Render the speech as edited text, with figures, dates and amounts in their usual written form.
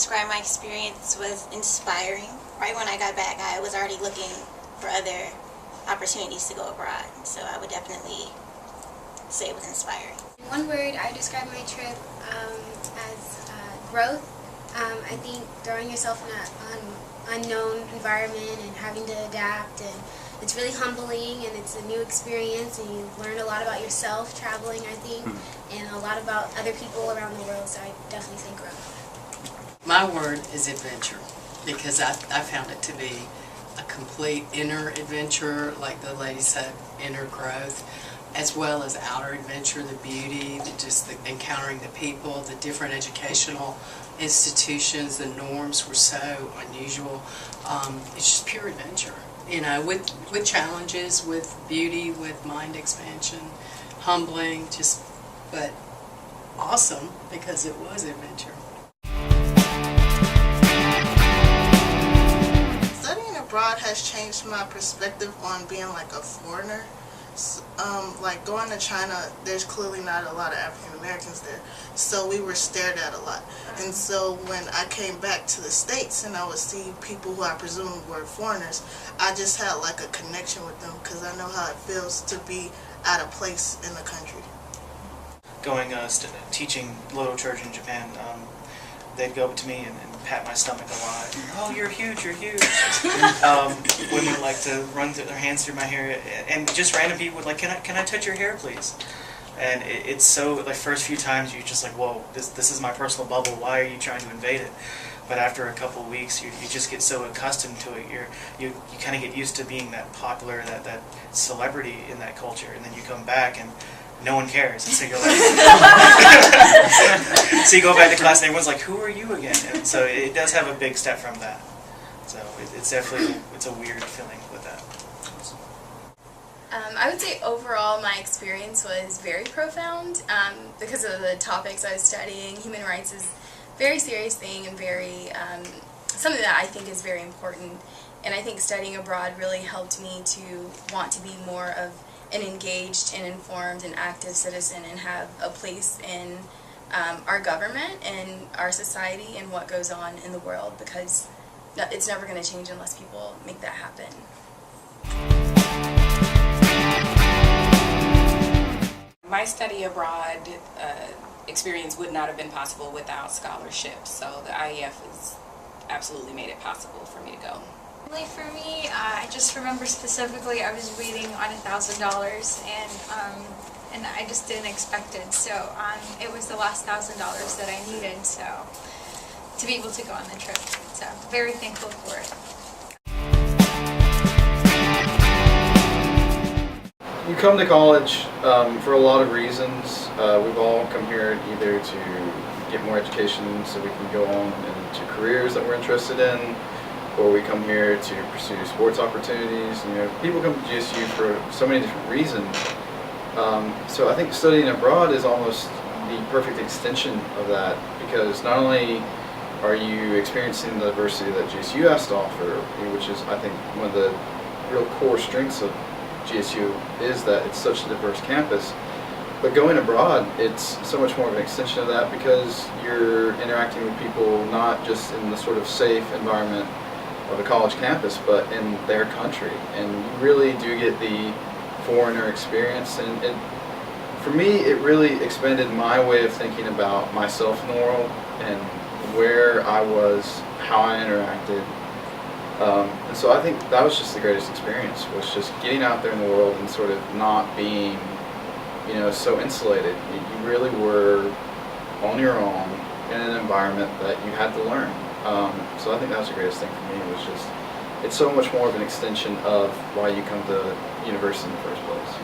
describe my experience was inspiring. Right when I got back, I was already looking for other opportunities to go abroad, so I would definitely say it was inspiring. In one word, I describe my trip as growth. I think throwing yourself in an unknown environment and having to adapt, and it's really humbling, and it's a new experience, and you learn a lot about yourself traveling, I think, and a lot about other people around the world, so I definitely say growth. My word is adventure, because I found it to be a complete inner adventure, like the lady said, inner growth, as well as outer adventure, the beauty, just encountering the people, the different educational institutions, the norms were so unusual. It's just pure adventure, you know, with challenges, with beauty, with mind expansion, humbling, but awesome because it was adventure. Studying abroad has changed my perspective on being like a foreigner. Like going to China, there's clearly not a lot of African Americans there, so we were stared at a lot. And so when I came back to the States and I would see people who I presumed were foreigners, I just had like a connection with them because I know how it feels to be out of place in the country. Going teaching literature in Japan, they'd go up to me and pat my stomach a lot. Oh, you're huge, you're huge. Women like to run their hands through my hair, and just random people would like, can I touch your hair, please? And it's so, like, first few times you're just like, whoa, this is my personal bubble. Why are you trying to invade it? But after a couple of weeks, you just get so accustomed to it. You kind of get used to being that popular, that celebrity in that culture, and then you come back and no one cares, and so you're like, so you go back to class and everyone's like, who are you again? And so it does have a big step from that. So it's definitely, it's a weird feeling with that. I would say overall my experience was very profound because of the topics I was studying. Human rights is a very serious thing and very something that I think is very important. And I think studying abroad really helped me to want to be more of an engaged and informed and active citizen and have a place in our government and our society and what goes on in the world, because it's never going to change unless people make that happen. My study abroad experience would not have been possible without scholarships, so the IEF has absolutely made it possible for me to go. For me, I just remember specifically I was waiting on $1,000 and I just didn't expect it. So it was the last $1,000 that I needed to be able to go on the trip. So very thankful for it. We come to college for a lot of reasons. We've all come here either to get more education so we can go on into careers that we're interested in, or we come here to pursue sports opportunities. You know, people come to GSU for so many different reasons. So I think studying abroad is almost the perfect extension of that, because not only are you experiencing the diversity that GSU has to offer, which is, I think, one of the real core strengths of GSU is that it's such a diverse campus, but going abroad, it's so much more of an extension of that, because you're interacting with people not just in the sort of safe environment of a college campus, but in their country, and you really do get the foreigner experience. And for me, it really expanded my way of thinking about myself in the world and where I was, how I interacted. And so I think that was just the greatest experience, was just getting out there in the world and sort of not being, you know, so insulated. You really were on your own in an environment that you had to learn. So I think that was the greatest thing for me. It was just, it's so much more of an extension of why you come to university in the first place.